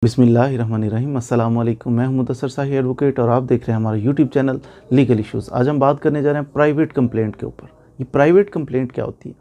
बिस्मिल्लाहिर्रहमानिर्रहीम। अस्सलाम वालेकुम। मैं हूं मुदस्सर शाही एडवोकेट और आप देख रहे हैं हमारा यूट्यूब चैनल लीगल इश्यूज़। आज हम बात करने जा रहे हैं प्राइवेट कंप्लेंट के ऊपर। ये प्राइवेट कंप्लेंट क्या होती है?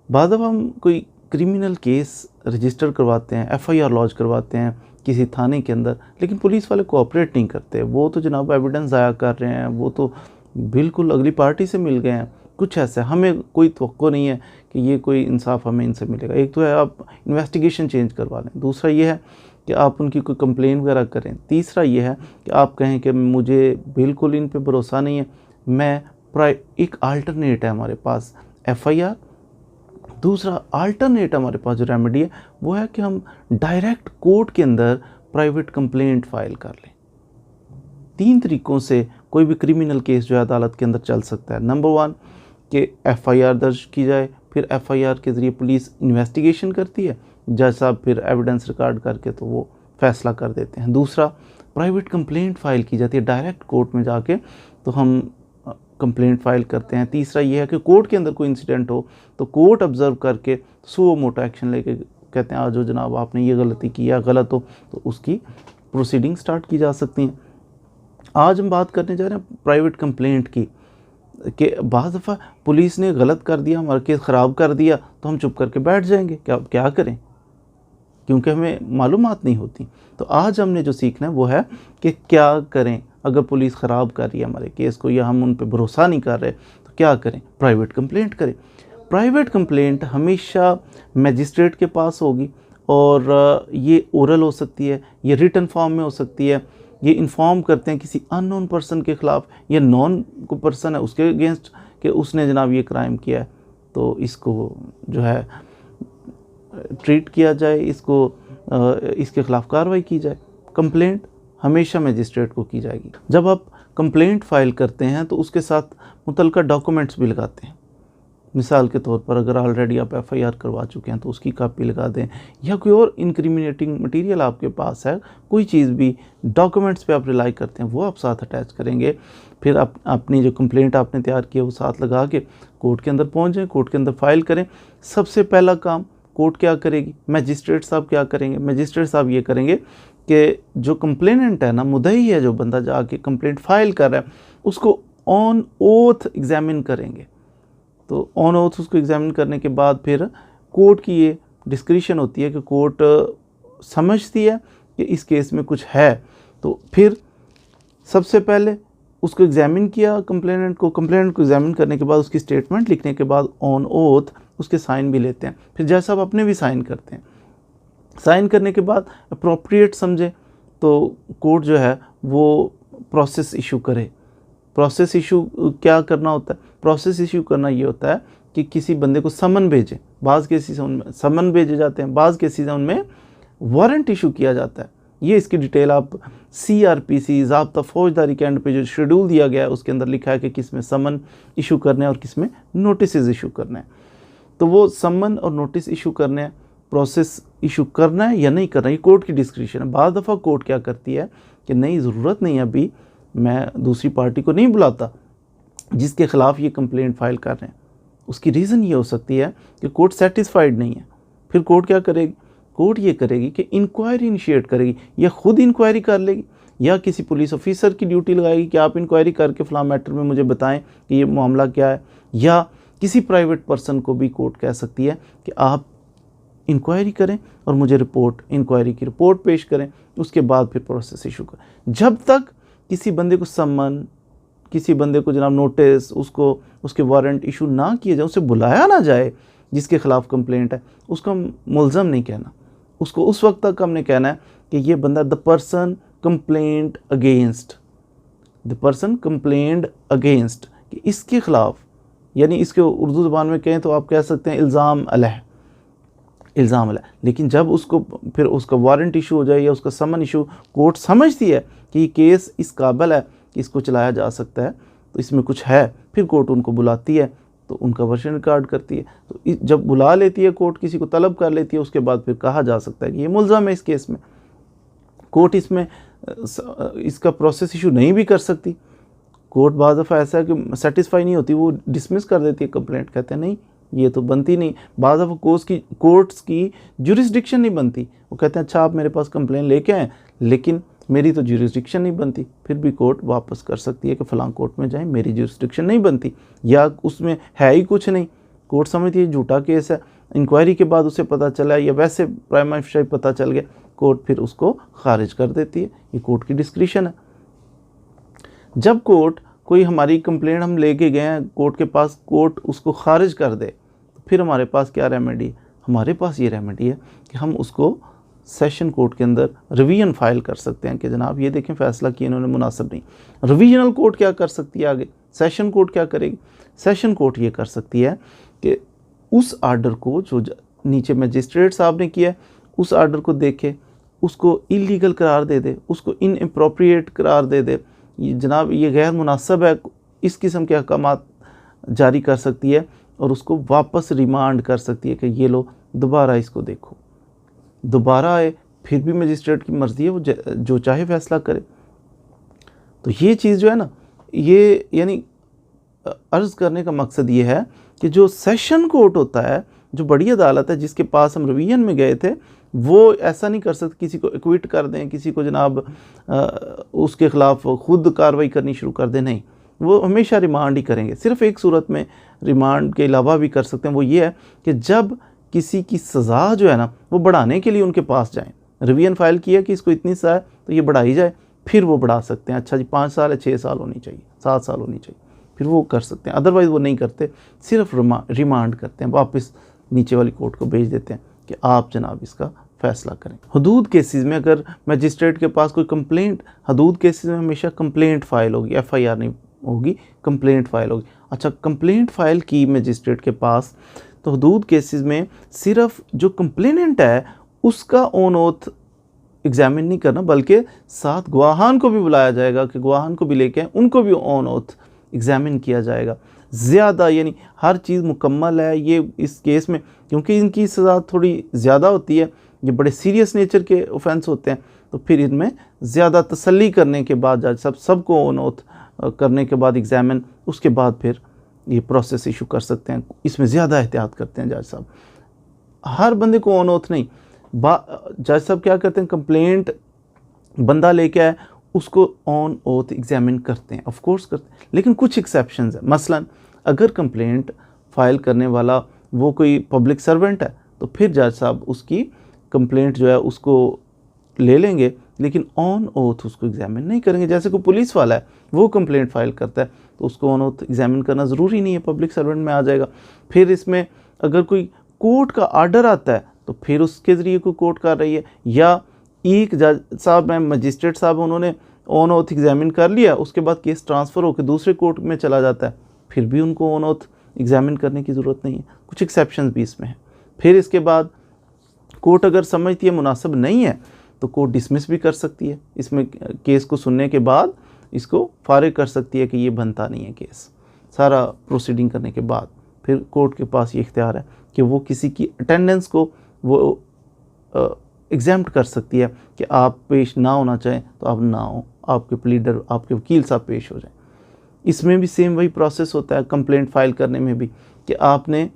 बाद दफ़ा हम कोई क्रिमिनल केस रजिस्टर करवाते हैं, एफआईआर लॉन्च करवाते हैं किसी थाने के अंदर, लेकिन पुलिस वाले कोऑपरेट नहीं करते। वो तो जनाब एविडेंस ज़ाया कर रहे हैं, वो तो बिल्कुल अगली पार्टी से मिल गए हैं। कुछ ऐसा हमें कोई तवक्को नहीं है कि ये कोई इंसाफ हमें इनसे मिलेगा। एक तो है आप इन्वेस्टिगेशन चेंज करवा लें, दूसरा ये है कि आप उनकी कोई कंप्लेन वगैरह करें, तीसरा ये है कि आप कहें कि मुझे बिल्कुल इन पे भरोसा नहीं है। एक अल्टरनेट है हमारे पास एफआईआर, दूसरा अल्टरनेट हमारे पास जो रेमेडी है वो है कि हम डायरेक्ट कोर्ट के अंदर प्राइवेट कंप्लेंट फाइल कर लें। 3 तरीक़ों से कोई भी क्रिमिनल केस जो है अदालत के अंदर चल सकता है। नंबर 1 कि एफआईआर दर्ज की जाए, फिर एफआईआर के ज़रिए पुलिस इन्वेस्टिगेशन करती है, जज साहब फिर एविडेंस रिकॉर्ड करके तो वो फैसला कर देते हैं। दूसरा प्राइवेट कंप्लेंट फ़ाइल की जाती है डायरेक्ट कोर्ट में जाके, तो हम कंप्लेंट फ़ाइल करते हैं। तीसरा ये है कि कोर्ट के अंदर कोई इंसिडेंट हो तो कोर्ट ऑब्ज़र्व करके सो मोटो एक्शन लेके कहते हैं आज जो जनाब आपने ये गलती की या गलत हो तो उसकी प्रोसीडिंग स्टार्ट की जा सकती हैं। आज हम बात करने जा रहे हैं प्राइवेट कंप्लेंट की कि बाज़ दफ़ा पुलिस ने गलत कर दिया, हमारा केस ख़राब कर दिया तो हम चुप करके बैठ जाएंगे। क्या करें, क्योंकि हमें मालूमात नहीं होती। तो आज हमने जो सीखना है वो है कि क्या करें अगर पुलिस ख़राब कर रही है हमारे केस को या हम उन पर भरोसा नहीं कर रहे तो क्या करें? प्राइवेट कंप्लेंट करें। प्राइवेट कंप्लेंट हमेशा मजिस्ट्रेट के पास होगी और ये ओरल हो सकती है, ये रिटन फॉर्म में हो सकती है। ये इन्फॉर्म करते हैं किसी अननोन पर्सन के ख़िलाफ़ या नॉन को पर्सन है उसके अगेंस्ट कि उसने जनाब ये क्राइम किया है, तो इसको जो है ट्रीट किया जाए, इसके ख़िलाफ़ कार्रवाई की जाए। कंप्लेंट हमेशा मजिस्ट्रेट को की जाएगी। जब आप कंप्लेंट फ़ाइल करते हैं तो उसके साथ मुतल्लिका डॉक्यूमेंट्स भी लगाते हैं। मिसाल के तौर पर अगर ऑलरेडी आप एफआईआर करवा चुके हैं तो उसकी कॉपी लगा दें, या कोई और इनक्रिमिनेटिंग मटेरियल आपके पास है, कोई चीज़ भी डॉक्यूमेंट्स पे आप रिलाई करते हैं वो आप साथ अटैच करेंगे। फिर आप अपनी जो कंप्लेंट आपने तैयार की है वो साथ लगा के कोर्ट के अंदर पहुँचें, कोर्ट के अंदर फ़ाइल करें। सबसे पहला काम कोर्ट क्या करेगी, मजिस्ट्रेट साहब क्या करेंगे? मजिस्ट्रेट साहब ये करेंगे कि जो कंप्लेनेंट है ना, मुद्दई है, जो बंदा जाके कंप्लेंट फ़ाइल कर रहा है, उसको ऑन ओथ एग्ज़ामिन करेंगे। तो ऑन ओथ उसको एग्ज़ामिन करने के बाद फिर कोर्ट की ये डिस्क्रिशन होती है कि कोर्ट समझती है कि इस केस में कुछ है, तो फिर सबसे पहले उसको एग्ज़ामिन किया कंप्लेनेंट को एग्ज़ामिन करने के बाद उसकी स्टेटमेंट लिखने के बाद ऑन ओथ उसके साइन भी लेते हैं। फिर जज साहब अपने भी साइन करते हैं। साइन करने के बाद अप्रोप्रिएट समझे तो कोर्ट जो है वो प्रोसेस इशू करे। प्रोसेस इशू क्या करना होता है? प्रोसेस इशू करना ये होता है कि किसी बंदे को समन भेजें। बाज़ केसेस उनमें समन भेजे जाते हैं, बाज़ केसेस उनमें वारंट इशू किया जाता है। ये इसकी डिटेल आप CRPC ज़ाब्ता फौजदारी के एंड पे जो शेड्यूल दिया गया है उसके अंदर लिखा है कि किस में समन इशू करना है और किस में नोटिस इशू करना है। तो वो समन और नोटिस इशू करने हैं, प्रोसेस इशू करना है या नहीं करना है, ये कोर्ट की डिस्क्रिप्शन है। बाद दफ़ा कोर्ट क्या करती है कि नहीं, ज़रूरत नहीं है, अभी मैं दूसरी पार्टी को नहीं बुलाता जिसके ख़िलाफ़ ये कंप्लेंट फ़ाइल कर रहे हैं। उसकी रीज़न ये हो सकती है कि कोर्ट सेटिस्फाइड नहीं है। फिर कोर्ट क्या करेगी? कोर्ट ये करेगी कि इंक्वायरी इनिशिएट करेगी, या खुद इंक्वायरी कर लेगी या किसी पुलिस ऑफिसर की ड्यूटी लगाएगी कि आप इंक्वायरी करके फ़लाँ मैटर में मुझे बताएं कि ये मामला क्या है, या किसी प्राइवेट पर्सन को भी कोर्ट कह सकती है कि आप इंक्वायरी करें और मुझे इंक्वायरी की रिपोर्ट पेश करें, उसके बाद फिर प्रोसेस इशू करें। जब तक किसी बंदे को सम्मन, किसी बंदे को जनाब नोटिस, उसके वारंट इशू ना किए जाए, उसे बुलाया ना जाए जिसके ख़िलाफ़ कंप्लेंट है, उसको मुलज़म नहीं कहना। उसको उस वक्त तक हमने कहना है कि ये बंदा द पर्सन कंप्लेंट अगेंस्ट, कि इसके ख़िलाफ़, यानी इसके उर्दू ज़बान में कहें तो आप कह सकते हैं इल्ज़ाम अलह। लेकिन जब फिर उसका वारंट इशू हो जाए या उसका समन इशू, कोर्ट समझती है कि ये केस इस काबिल है कि इसको चलाया जा सकता है, तो इसमें कुछ है, फिर कोर्ट उनको बुलाती है तो उनका वर्शन रिकॉर्ड करती है। तो जब बुला लेती है कोर्ट, किसी को तलब कर लेती है, उसके बाद फिर कहा जा सकता है कि ये मुल्ज़म है इस केस में। कोर्ट इसमें इसका प्रोसेस इशू नहीं भी कर सकती। कोर्ट बाज़ दफ़ा ऐसा है कि सेटिस्फाई नहीं होती, वो डिसमिस कर देती है कंप्लेंट, कहते हैं नहीं ये तो बनती नहीं। बाज़ दफ़ा कोर्ट्स की जुरिस्डिक्शन नहीं बनती, वो कहते हैं अच्छा आप मेरे पास कंप्लेन लेके आए, लेकिन मेरी तो ज्यूरिसडिक्शन नहीं बनती, फिर भी कोर्ट वापस कर सकती है कि फ़लाँ कोर्ट में जाएं, मेरी ज्यूरिसडिक्शन नहीं बनती, या उसमें है ही कुछ नहीं, कोर्ट समझती है झूठा केस है, इंक्वायरी के बाद उसे पता चला या वैसे प्राइमा फेशी पता चल गया, कोर्ट फिर उसको खारिज कर देती है। ये कोर्ट की डिस्क्रिशन है। जब कोर्ट कोई हमारी कंप्लेंट हम लेके गए हैं कोर्ट के पास, कोर्ट उसको खारिज कर दे, तो फिर हमारे पास क्या रेमेडी है? हमारे पास ये रेमेडी है कि हम उसको सेशन कोर्ट के अंदर रिवीजन फाइल कर सकते हैं कि जनाब ये देखें फ़ैसला किया इन्होंने मुनासिब नहीं। रिवीजनल कोर्ट क्या कर सकती है आगे? सेशन कोर्ट क्या करेगी? सेशन कोर्ट ये कर सकती है कि उस आर्डर को जो नीचे मजिस्ट्रेट साहब ने किया है, उस आर्डर को देखे, उसको इलीगल करार दे दे, उसको इनअप्रोप्रिएट करार दे दे, जनाब ये गैर मुनासिब है, इस किस्म के अहकामात जारी कर सकती है और उसको वापस रिमांड कर सकती है कि ये लो दोबारा इसको देखो, दोबारा आए, फिर भी मजिस्ट्रेट की मर्ज़ी है, वो जो चाहे फ़ैसला करे। तो ये चीज़ जो है ना, ये यानी अर्ज़ करने का मकसद ये है कि जो सेशन कोर्ट होता है, जो बड़ी अदालत है जिसके पास हम रिवीजन में गए थे, वो ऐसा नहीं कर सकते किसी को एक्विट कर दें, किसी को जनाब उसके ख़िलाफ़ खुद कार्रवाई करनी शुरू कर दें, नहीं, वो हमेशा रिमांड ही करेंगे। सिर्फ़ एक सूरत में रिमांड के अलावा भी कर सकते हैं, वो ये है कि जब किसी की सज़ा जो है ना वो बढ़ाने के लिए उनके पास जाएं, रिवीजन फाइल किया कि इसको इतनी सज़ा है तो ये बढ़ाई जाए, फिर वो बढ़ा सकते हैं। अच्छा जी 5 साल है, 6 साल होनी चाहिए, 7 साल होनी चाहिए, फिर वो कर सकते हैं। अदरवाइज़ वो नहीं करते, सिर्फ रिमांड करते हैं, वापस नीचे वाली कोर्ट को भेज देते हैं कि आप जनाब इसका फ़ैसला करें। हदूद केसेस में अगर मजिस्ट्रेट के पास कोई कंप्लेंट, हदूद केसेस में हमेशा कंप्लेंट फ़ाइल होगी, FIR नहीं होगी, कंप्लेंट फ़ाइल होगी। अच्छा कंप्लेंट फ़ाइल की मजिस्ट्रेट के पास, तो हदूद केसेस में सिर्फ जो कंप्लेनेंट है उसका ऑन ओथ एग्जामिन नहीं करना, बल्कि साथ गवाहान को भी बुलाया जाएगा कि गवाहान को भी लेके आए, उनको भी ऑन ओथ एग्जामिन किया जाएगा। ज़्यादा यानी हर चीज़ मुकम्मल है ये इस केस में, क्योंकि इनकी सज़ा थोड़ी ज़्यादा होती है, ये बड़े सीरियस नेचर के ऑफेंस होते हैं, तो फिर इनमें ज़्यादा तसल्ली करने के बाद जज साहब सबको ऑन ओथ करने के बाद एग्जामिन, उसके बाद फिर ये प्रोसेस इशू कर सकते हैं। इसमें ज़्यादा एहतियात करते हैं जज साहब, हर बंदे को ऑन ओथ नहीं। जज साहब क्या करते हैं, कंप्लेंट बंदा लेके आए उसको ऑन ओथ एग्जामिन करते हैं, ऑफ कोर्स करते हैं, लेकिन कुछ एक्सेप्शंस हैं। मसलन अगर कंप्लेंट फ़ाइल करने वाला वो कोई पब्लिक सर्वेंट है, तो फिर जज साहब उसकी कंप्लेंट जो है उसको ले लेंगे, लेकिन ऑन ओथ उसको एग्जामिन नहीं करेंगे। जैसे कोई पुलिस वाला है, वो कंप्लेंट फ़ाइल करता है, तो उसको ऑन ओथ एग्जामिन करना ज़रूरी नहीं है, पब्लिक सर्वेंट में आ जाएगा। फिर इसमें अगर कोई कोर्ट का आर्डर आता है, तो फिर उसके ज़रिए कोई कोर्ट कर रही है, या एक जज साहब में मजिस्ट्रेट साहब उन्होंने ऑन ओथ एग्जामिन कर लिया, उसके बाद केस ट्रांसफ़र होकर दूसरे कोर्ट में चला जाता है, फिर भी उनको ऑन ओथ एग्जामिन करने की ज़रूरत नहीं है। कुछ एक्सेप्शंस भी इसमें हैं। फिर इसके बाद कोर्ट अगर समझती है मुनासिब नहीं है, तो कोर्ट डिसमिस भी कर सकती है, इसमें केस को सुनने के बाद इसको फारिग कर सकती है कि ये बनता नहीं है केस। सारा प्रोसीडिंग करने के बाद फिर कोर्ट के पास ये इख्तियार है कि वो किसी की अटेंडेंस को वो एग्जाम्प्ट कर सकती है कि आप पेश ना होना चाहें तो आप ना हो, आपके प्लीडर, आपके वकील साहब पेश हो जाएं। इसमें भी सेम वही प्रोसेस होता है कंप्लेंट फ़ाइल करने में भी, कि आपने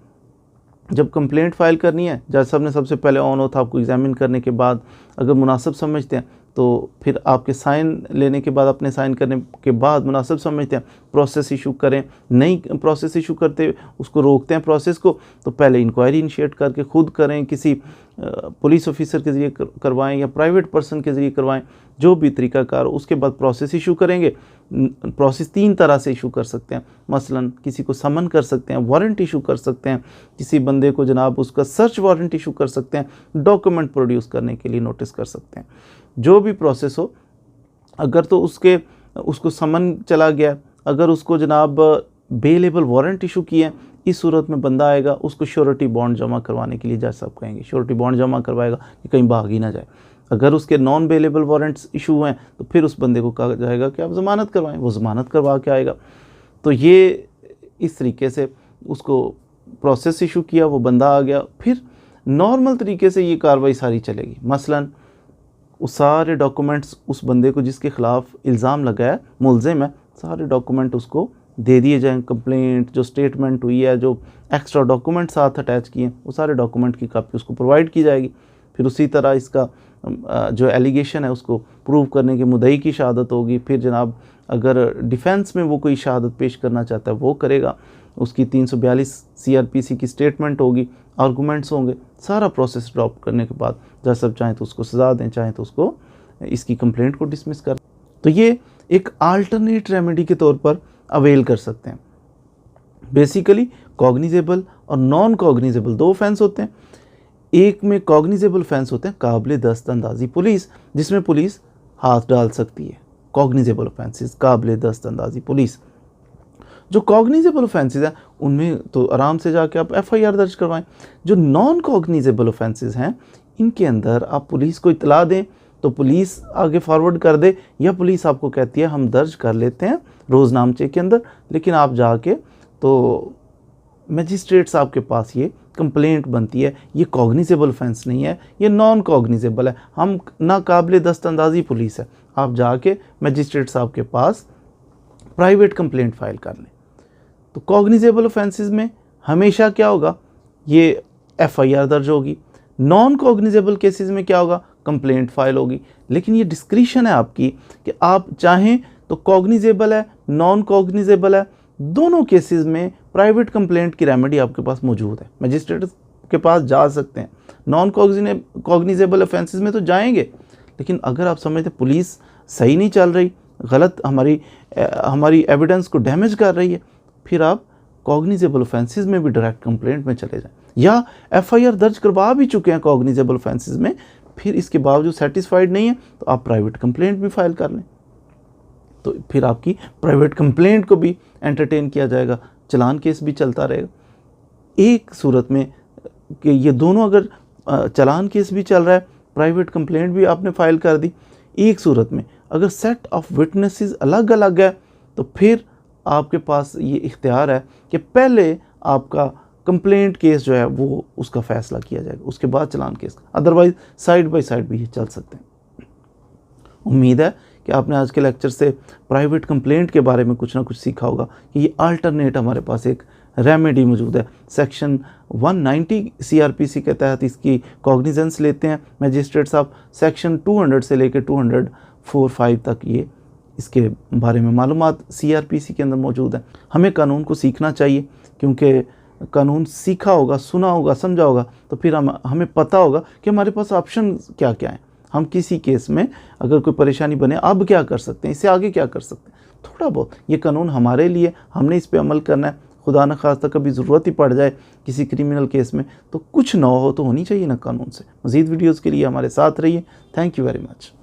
जब कंप्लेंट फ़ाइल करनी है, जज साहब ने सबसे पहले ऑन ओथ आपको एग्जामिन करने के बाद अगर मुनासिब समझते हैं, तो फिर आपके साइन लेने के बाद, अपने साइन करने के बाद मुनासिब समझते हैं, प्रोसेस इशू करें। नहीं प्रोसेस इशू करते, उसको रोकते हैं प्रोसेस को, तो पहले इंक्वायरी इनिशिएट करके खुद करें, किसी पुलिस ऑफिसर के ज़रिए करवाएं या प्राइवेट पर्सन के ज़रिए करवाएं, जो भी तरीक़ाकार हो। उसके बाद प्रोसेस इशू करेंगे। प्रोसेस 3 तरह से इशू कर सकते हैं, मसलन किसी को समन कर सकते हैं, वारंट इशू कर सकते हैं, किसी बंदे को जनाब उसका सर्च वारंट इशू कर सकते हैं, डॉक्यूमेंट प्रोड्यूस करने के लिए नोटिस कर सकते हैं। जो भी प्रोसेस हो, अगर तो उसको समन चला गया, अगर उसको जनाब बेलेबल वारंट इशू किए, इस सूरत में बंदा आएगा, उसको श्योरिटी बॉन्ड जमा करवाने के लिए जज साहब कहेंगे, श्योरिटी बॉन्ड जमा करवाएगा कि कहीं भाग ही ना जाए। अगर उसके नॉन बेलेबल वारंट्स इशू हैं, तो फिर उस बंदे को कहा जाएगा कि आप ज़मानत करवाएं, वो ज़मानत करवा के आएगा। तो ये इस तरीके से उसको प्रोसेस इशू किया, वो बंदा आ गया, फिर नॉर्मल तरीके से ये कार्रवाई सारी चलेगी। मसलन उस सारे डॉक्यूमेंट्स उस बंदे को जिसके ख़िलाफ़ इल्ज़ाम लगा है, मुलज़िम है, सारे डॉक्यूमेंट उसको दे दिए जाएँ। कंप्लेंट जो स्टेटमेंट हुई है, जो एक्स्ट्रा डॉक्यूमेंट साथ अटैच किए, वो सारे डॉक्यूमेंट की कापी उसको प्रोवाइड की जाएगी। फिर उसी तरह इसका जो एलिगेशन है उसको प्रूव करने के मुद्दई की शहादत होगी, फिर जनाब अगर डिफेंस में वो कोई शहादत पेश करना चाहता है वो करेगा, उसकी 342 CRPC की स्टेटमेंट होगी, आर्गूमेंट्स होंगे, सारा प्रोसेस ड्रॉप करने के बाद जज साहब चाहें तो उसको सज़ा दें, चाहें तो उसको इसकी कंप्लेंट को डिसमिस कर। तो ये एक अल्टरनेट रेमेडी के तौर पर अवेल कर सकते हैं। बेसिकली कॉग्निजेबल और नॉन कॉग्निजेबल दो ऑफेंस होते हैं। एक में कॉग्निजेबल ऑफेंस होते हैं काबिल दस्तअंदाजी पुलिस, जिसमें पुलिस हाथ डाल सकती है। कॉग्निजेबल ऑफेंसेस काबिल दस्तअंदाजी पुलिस। जो कॉग्निजेबल ऑफेंसेस हैं उनमें तो आराम से जाके आप FIR दर्ज करवाएं। जो नॉन कॉग्निजेबल ऑफेंसेस हैं इनके अंदर आप पुलिस को इतला दें तो पुलिस आगे फॉरवर्ड कर दे, या पुलिस आपको कहती है हम दर्ज कर लेते हैं रोज़नामचे के अंदर, लेकिन आप जाके तो मजिस्ट्रेट साहब के पास ये कंप्लेंट बनती है, ये कॉग्निजेबल ऑफेंस नहीं है, ये नॉन कॉग्निजेबल है, हम ना काबिल दस्तअंदाजी पुलिस है, आप जाके मजिस्ट्रेट साहब के पास प्राइवेट कंप्लेंट फाइल कर लें। तो कॉग्निजेबल ऑफेंसेस में हमेशा क्या होगा, ये FIR दर्ज होगी। नॉन कॉग्निजेबल केसेस में क्या होगा, कंप्लेंट फाइल होगी। लेकिन ये डिस्क्रिशन है आपकी कि आप चाहें तो कॉग्निजेबल है, नॉन कॉग्निजेबल है, दोनों केसेस में प्राइवेट कंप्लेंट की रेमेडी आपके पास मौजूद है, मजिस्ट्रेट के पास जा सकते हैं। नॉन कॉग्निजेबल ऑफेंसेस में तो जाएंगे, लेकिन अगर आप समझते पुलिस सही नहीं चल रही, गलत हमारी एविडेंस को डैमेज कर रही है, फिर आप कॉग्निजेबल ऑफेंसेस में भी डायरेक्ट कंप्लेंट में चले जाएं, या FIR दर्ज करवा भी चुके हैं कॉग्निजेबल ऑफेंसेस में, फिर इसके बावजूद सेटिस्फाइड नहीं है तो आप प्राइवेट कंप्लेंट भी फाइल कर लें। तो फिर आपकी प्राइवेट कंप्लेंट को भी एंटरटेन किया जाएगा, चलान केस भी चलता रहेगा। एक सूरत में कि ये दोनों अगर चलान केस भी चल रहा है, प्राइवेट कंप्लेंट भी आपने फाइल कर दी, एक सूरत में अगर सेट ऑफ विटनेसेस अलग अलग है तो फिर आपके पास ये इख्तियार है कि पहले आपका कंप्लेंट केस जो है वो उसका फ़ैसला किया जाएगा, उसके बाद चलान केस का, अदरवाइज़ साइड बाय साइड भी ये चल सकते हैं। उम्मीद है कि आपने आज के लेक्चर से प्राइवेट कंप्लेंट के बारे में कुछ ना कुछ सीखा होगा कि ये अल्टरनेट हमारे पास एक रेमेडी मौजूद है। सेक्शन 190 CRPC के तहत इसकी कॉग्निजेंस लेते हैं मजिस्ट्रेट साहब, सेक्शन 200 से लेकर 204-5 तक ये इसके बारे में मालूमात CRPC के अंदर मौजूद है। हमें कानून को सीखना चाहिए, क्योंकि कानून सीखा होगा, सुना होगा, समझा होगा तो फिर हमें पता होगा कि हमारे पास ऑप्शन क्या क्या हैं। हम किसी केस में अगर कोई परेशानी बने अब क्या कर सकते हैं, इससे आगे क्या कर सकते हैं, थोड़ा बहुत ये कानून हमारे लिए, हमने इस पे अमल करना है। खुदा न खास्ता कभी ज़रूरत ही पड़ जाए किसी क्रिमिनल केस में तो कुछ ना हो तो होनी चाहिए ना कानून से। मज़ीद वीडियोज़ के लिए हमारे साथ रहिए। Thank you very much.